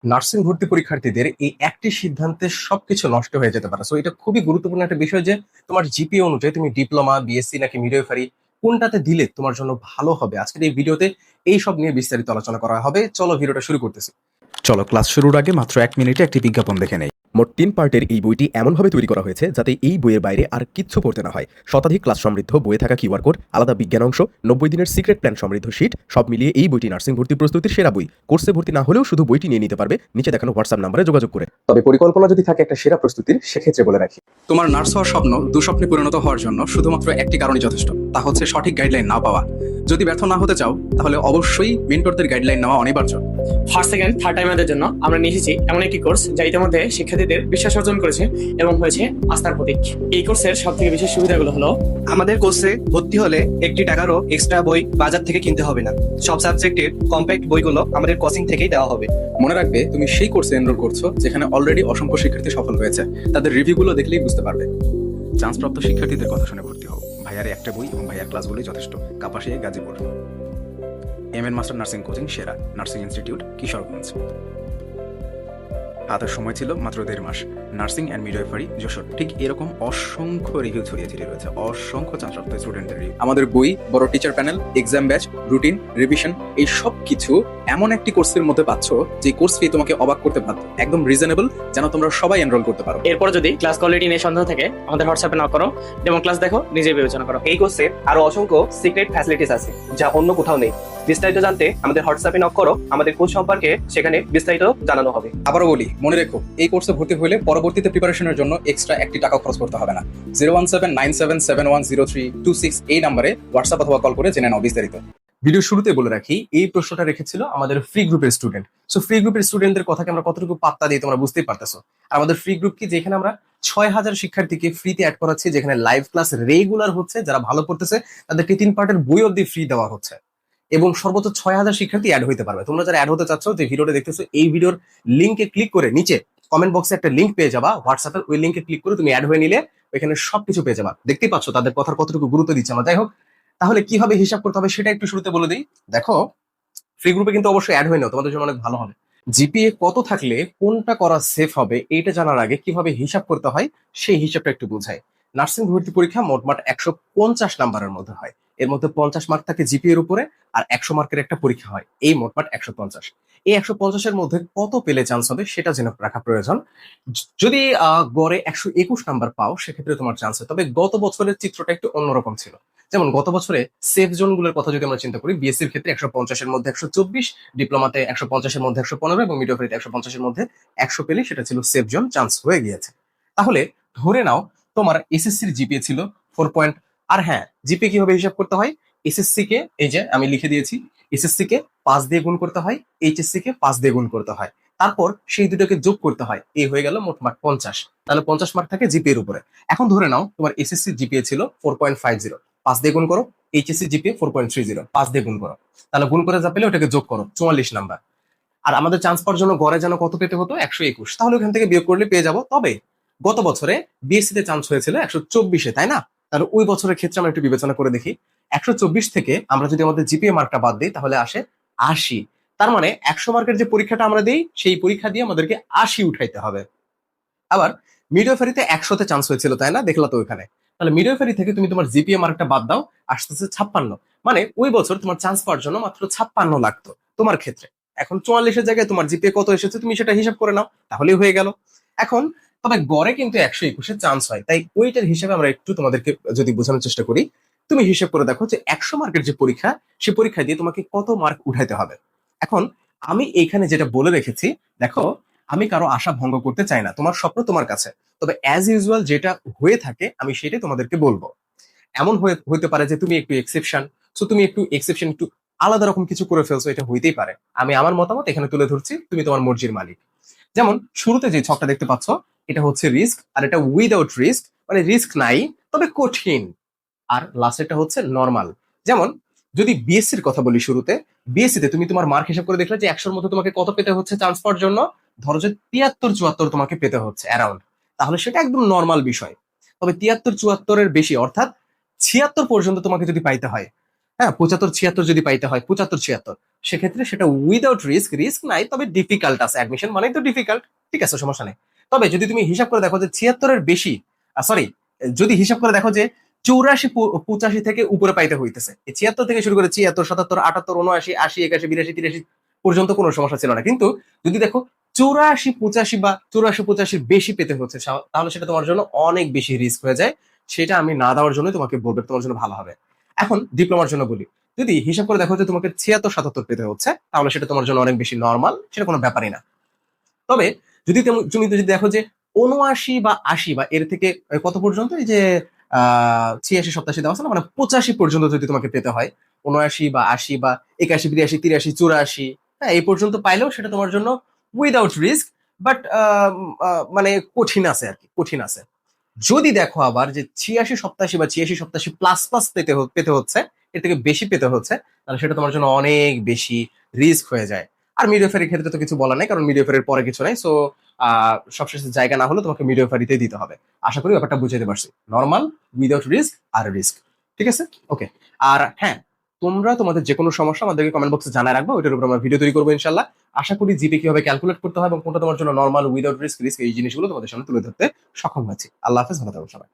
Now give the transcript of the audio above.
Nursing ভর্তি পরীক্ষার্থীদের এই একটি সিদ্ধান্তে সবকিছু নষ্ট হয়ে যেতে পারে। সো এটা খুবই গুরুত্বপূর্ণ একটা বিষয় যে তোমার জিপিএ অনুযায়ী তুমি ডিপ্লোমা, বিএসসি নাকি মিডওয়াইফারি কোনটাতে দিলে তোমার জন্য ভালো হবে। আজকের এই ভিডিওতে এই সব নিয়ে বিস্তারিত আলোচনা করা হবে। চলো ভিডিওটা শুরু করতেছি। চলো ক্লাস শুরুর আগে মাত্র 1 মিনিটে একটি বিজ্ঞাপন দেখে নেই। মোট 3 পার্টের এই বইটি এমনভাবে তৈরি করা হয়েছে যাতে এই বইয়ের বাইরে আর কিচ্ছু পড়তে না হয়। শতাধিক ক্লাস সমৃদ্ধ বইয়ে থাকা কিউআর কোড, আলাদা বিজ্ঞান অংশ, 90 দিনের সিক্রেট প্ল্যান সমৃদ্ধ শীট, সব মিলিয়ে এই বইটি নার্সিং ভর্তি প্রস্তুতির সেরা বই। কোর্সে ভর্তি না হলেও শুধু বইটি নিয়ে নিতে পারবে নিচে দেখানো হোয়াটসঅ্যাপ নাম্বারে যোগাযোগ করে। তবে পরিকল্পনা যদি থাকে একটা সেরা প্রস্তুতির, সেক্ষেত্রে বলে রাখি, তোমার নার্স হওয়ার স্বপ্ন দুঃস্বপ্নে পরিণত হওয়ার জন্য শুধুমাত্র একটি কারণই যথেষ্ট, তা হচ্ছে সঠিক গাইডলাইন না পাওয়া। যদি ব্যর্থ না হতে চাও তাহলে অবশ্যই মেন্টরদের গাইডলাইন নেওয়া অনিবার্য। ফার্স্ট সেকেন্ড থার্ড টাইমারদের জন্য আমরা নিয়ে এসেছি এমন একটি কোর্স যা ইতিমধ্যে শিক্ষার্থীদের বিশ্বাস অর্জন করেছে এবং হয়েছে আস্থার প্রতীক। এই কোর্সের সব থেকে বিশেষ সুবিধাগুলো হলো, আমাদের কোর্সে ভর্তি হলে একটি টাকারও এক্সট্রা বই বাজার থেকে কিনতে হবে না। সব সাবজেক্টের কম্প্যাক্ট বইগুলো আমাদের কোচিং থেকেই দেওয়া হবে। মনে রাখবে, তুমি সেই কোর্সে এনরোল করছো যেখানে অলরেডি অসংখ্য শিক্ষার্থী সফল হয়েছে। তাদের রিভিউগুলো দেখলেই বুঝতে পারবে। চান্সপ্রাপ্ত শিক্ষার্থীদের কথা শুনে ভর্তি হও। ভাইয়ার একটা বই এবং ভাইয়ার ক্লাসগুলোই যথেষ্ট। Kapasia, Gazipur. MN master nursing coaching সেরা, নার্সিং ইনস্টিটিউট, কিশোরগঞ্জ। হাতের সময় ছিল মাত্র 1.5 মাস। Nursing and midwifery, Jessore. ঠিক এরকম অসংখ্য রিভিউ ছড়িয়ে ছিটিয়ে রয়েছে, অসংখ্য চান্সপ্রাপ্ত স্টুডেন্টের রিভিউ। আমাদের বই, বড় teacher panel, exam batch, routine, revision, এই সব কিছু এমন একটি কোর্সের মধ্যে পাচ্ছ যে কোর্স ফি তোমাকে অবাক করতে বাধ্য। একদম রিজনেবল, যেন তোমরা সবাই এনরোল করতে পারো। এরপর যদি ক্লাস কোয়ালিটি নিয়ে সন্দেহ থাকে আমাদের হোয়াটসঅ্যাপে না করো, ডেমো ক্লাস দেখো, নিজে বিবেচনা করো। এই কোর্সে আরো অসংখ্য সিক্রেট ফ্যাসিলিটিস আছে যা অন্য কোথাও নেই। বিস্তারিত জানতে আমাদের হোয়াটসঅ্যাপে নক করো, আমাদের কোর্স সম্পর্কে সেখানে বিস্তারিত জানানো হবে। আবারও বলি, মনে রেখো, এই কোর্সে ভর্তি হলে পরবর্তীতে প্রিপারেশনের জন্য এক্সট্রা একটি টাকা খরচ করতে হবে না। 01797710326 এই নাম্বারে হোয়াটসঅ্যাপ অথবা কল করে জেনে নাও বিস্তারিত। ভিডিও শুরুতে বলে রাখি, এই প্রশ্নটা রেখেছিল আমাদের ফ্রি গ্রুপের স্টুডেন্ট। সো ফ্রি গ্রুপের স্টুডেন্টদের কথাকে আমরা কতটুকু পাত্তা দিই তোমরা বুঝতেই পারতেছো। আর আমাদের ফ্রি গ্রুপ কি, যেখানে আমরা 6000 শিক্ষার্থীকে ফ্রিতে অ্যাড করাচ্ছি, যেখানে লাইভ ক্লাস রেগুলার হচ্ছে, যারা ভালো পড়তেছে তাদেরকে 3 পার্টের বই অব্দি ফ্রি দেওয়া হচ্ছে এবং সর্বোচ্চ 6000 শিক্ষার্থী অ্যাড হতে পারবে। তোমরা যারা অ্যাড হতে চাচ্ছ, যে ভিডিওটা দেখতেছো, এই ভিডিওর লিঙ্কে ক্লিক করে নিচে কমেন্ট বক্সে একটা লিঙ্ক পেয়ে যাবা হোয়াটসঅ্যাপের। ওই লিঙ্কে ক্লিক করে তুমি অ্যাড হয়ে নিলে ওইখানে সবকিছু পেয়ে যাবা। দেখতেই পাচ্ছ তাদের কথার কতটুকু গুরুত্ব দিচ্ছে আমরা। যাই হোক, তাহলে কিভাবে হিসাব করতে হবে সেটা একটু শুরুতে বলে দিই। দেখো, ফ্রি গ্রুপে কিন্তু অবশ্যই অ্যাড হয়ে নাও, তোমাদের জন্য অনেক ভালো হবে। জিপিএ কত থাকলে কোনটা করা সেফ হবে এইটা জানার আগে কিভাবে হিসাব করতে হয় সেই হিসাবটা একটু বোঝাই। নার্সিং ভর্তি পরীক্ষা মোটমাট 150 নাম্বারের মধ্যে হয়। এর মধ্যে 50 মার্ক থাকে জিপিএ এর উপরে, আর 100 মার্কের একটা পরীক্ষা হয়। এই মোটমাট 150। এই 150-এর মধ্যে কত পেলে চান্স হবে সেটা জেনে রাখা প্রয়োজন। যদি গড়ে 121 নাম্বার পাও, সেক্ষেত্রে তোমার চান্স হয়। তবে গত বছরের চিত্রটা একটু অন্যরকম ছিল। যেমন গত বছরে সেফ জোন গুলোর কথা যদি আমরা চিন্তা করি, বিএসসির ক্ষেত্রে 150-এর মধ্যে 124, ডিপ্লোমাতে 150-এর মধ্যে 115 এবং মিডওয়াইফারিতে 150-এর মধ্যে 100 পেলে সেটা ছিল সেফ জোন, চান্স হয়ে গিয়েছে। তাহলে ধরে নাও তোমার এসএসসির জিপিএ ছিল 4 আর হ্যাঁ, জিপিএ কিভাবে হিসাব করতে হয়, এসএসসি কে এই যে আমি লিখে দিয়েছি, এসএসসি কে 5 দিয়ে গুণ করতে হয়, এইচএসসি কে 5 দিয়ে গুণ করতে হয়, তারপর সেই দুটোকে যোগ করতে হয়। এই হয়ে গেল মোটমাট 50। তাহলে 50 মার্ক থাকে জিপিএ এর উপরে। এখন ধরে নাও তোমার এসএসসি জিপিএ ছিল 4.50, 5 দিয়ে গুণ করো। এইচএসসি জিপিএ 4.30, 5 দিয়ে গুণ করো। তাহলে গুণ করে যা পেলে ওটাকে যোগ করো, 44 নাম্বার। আর আমাদের চান্স পাওয়ার জন্য গড়ে যেন কত পেতে হতো, 121। তাহলে ওখান থেকে বিয়োগ করলে পেয়ে যাবো। তবে গত বছরে বিএসসি তে চান্স হয়েছিল 124-এ, তাই না? তাহলে ওই বছরের ক্ষেত্রে আমরা একটু বিবেচনা করে দেখি। 124 থেকে আমরা যদি আমাদের জিপিএ মার্কটা বাদ দিই তাহলে আসে 80। তার মানে 100 মার্কের যে পরীক্ষাটা আমরা দিই, সেই পরীক্ষা দিয়ে আমাদেরকে 80 উঠাইতে হবে। আবার মিডওয়াইফারিতে 100-তে চান্স হয়েছিল, তাই না? দেখলা তো ওখানে। তাহলে মিডওয়াইফারি থেকে তুমি তোমার জিপিএ মার্কটা বাদ দাও, আসতেছে 56। মানে ওই বছর তোমার চান্স পাওয়ার জন্য মাত্র 56 লাগতো তোমার ক্ষেত্রে। এখন 44-এর জায়গায় তোমার জিপিএ কত এসেছে তুমি সেটা হিসাব করে নাও, তাহলেই হয়ে গেল। এখন তবে গড়ে কিন্তু 121-এর চান্স হয়, তাই ওইটার হিসাবে আমরা একটু তোমাদেরকে যদি বোঝানোর চেষ্টা করি। তুমি হিসাব করে দেখো যে 100 মার্কের যে পরীক্ষা, সেই পরীক্ষা দিয়ে তোমাকে কত মার্ক উঠাইতে হবে। এখন আমি এইখানে যেটা বলে রেখেছি, দেখো, আমি কারো আশা ভঙ্গ করতে চাই না, তোমার স্বপ্ন তোমার কাছে। তবে অ্যাজ ইউজুয়াল যেটা হয়ে থাকে আমি সেটাই তোমাদেরকে বলবো। এমন হতে পারে যে তুমি একটু এক্সেপশন, সো তুমি একটু এক্সেপশন, একটু আলাদা রকম কিছু করে ফেলছো, এটা হইতেই পারে। আমি আমার মতামত এখানে তুলে ধরছি, তুমি তোমার মর্জির মালিক। যেমন শুরুতে যে ছকটা দেখতে পাচ্ছ, এটা হচ্ছে রিস্ক, আর এটা উইদাউট রিস্ক, মানে রিস্ক নাই তবে কঠিন। আর লাস্টেরটা হচ্ছে নরমাল। যেমন যদি বিএসসির কথা বলি, শুরুতে বিএসসি তে তুমি তোমার মার্ক হিসাব করে দেখলে যে 100-র মধ্যে তোমাকে কত পেতে হচ্ছে চান্স পাওয়ার জন্য, ধরো যে 73-74 তোমাকে পেতে হচ্ছে অ্যারাউন্ড, তাহলে সেটা একদম নর্মাল বিষয়। তবে 73-74-এর বেশি, অর্থাৎ 76 পর্যন্ত তোমাকে যদি পাইতে হয়, হ্যাঁ 75-76 যদি পাইতে হয়, 75-76, সেক্ষেত্রে সেটা উইদাউট রিস্ক, রিস্ক নাই তবে ডিফিকাল্ট আছে, অ্যাডমিশন মানে তো ডিফিকাল্ট, ঠিক আছে সমস্যা নেই। তবে যদি তুমি হিসাব করে দেখো যে 76-এর বেশি, সরি, যদি হিসাব করে দেখো যে 84-85 থেকে উপরে পাইতে হইতেছে, এই 76 থেকে শুরু করে 76, 77, 78, 79, 80, 81, 82, 83 পর্যন্ত কোনো সমস্যা ছিল না। কিন্তু যদি দেখো 84-85 বা 84-85 বেশি পেতে হচ্ছে, তাহলে সেটা তোমার জন্য অনেক বেশি রিস্ক হয়ে যায়। সেটা আমি না দেওয়ার জন্য তোমাকে বলবো, তোমার জন্য ভালো হবে। এখন ডিপ্লোমার জন্য বলি, যদি হিসাব করে দেখো যে তোমাকে 76-77 পেতে হচ্ছে, তাহলে সেটা তোমার জন্য অনেক বেশি নর্মাল, সেটা কোনো ব্যাপারই না। তবে যদি তুমি যদি দেখো যে 79 বা 80 বা এর থেকে কত পর্যন্ত, এই যে 86-87 দেওয়া আছে না, মানে 85 পর্যন্ত যদি তোমাকে পেতে হয়, 79 বা 80 বা 81, 82, 83, 84, হ্যাঁ এই পর্যন্ত পাইলেও সেটা তোমার জন্য উইদাউট রিস্ক, বাট মানে কঠিন আছে আর কি, কঠিন আছে। যদি দেখো আবার যে 86-87 বা 86-87 প্লাস প্লাস পেতে হচ্ছে, এর থেকে বেশি পেতে হচ্ছে, তাহলে সেটা তোমার জন্য অনেক বেশি রিস্ক হয়ে যায়। আর মিডওয়েফারির ক্ষেত্রে তো কিছু বলা নাই, কারণ মিডওয়েফারির পরে কিছু নাই। সো সবশেষে জায়গা না হলে তোমাকে মিডওয়েফারিতেই দিতে হবে। আশা করি ব্যাপারটা বুঝাতে পারছি, নর্মাল, উইদাউট রিস্ক আর রিস্ক, ঠিক আছে? ওকে। আর হ্যাঁ, তোমরা তোমাদের যে কোনো সমস্যা আমাদেরকে কমেন্ট বক্সে জানায় রাখবো, ওইটার উপর আমরা ভিডিও তৈরি করবো ইনশাল্লাহ। আশা করি জিপি কিভাবে ক্যালকুলেট করতে হয় এবং কোনটা তোমার জন্য নর্মাল, উইদাউট রিস্ক, এই জিনিসগুলো তোমাদের সামনে তুলে ধরতে সক্ষম হয়েছি। আল্লাহ হাফেজ, ভালো থাকো সবাই।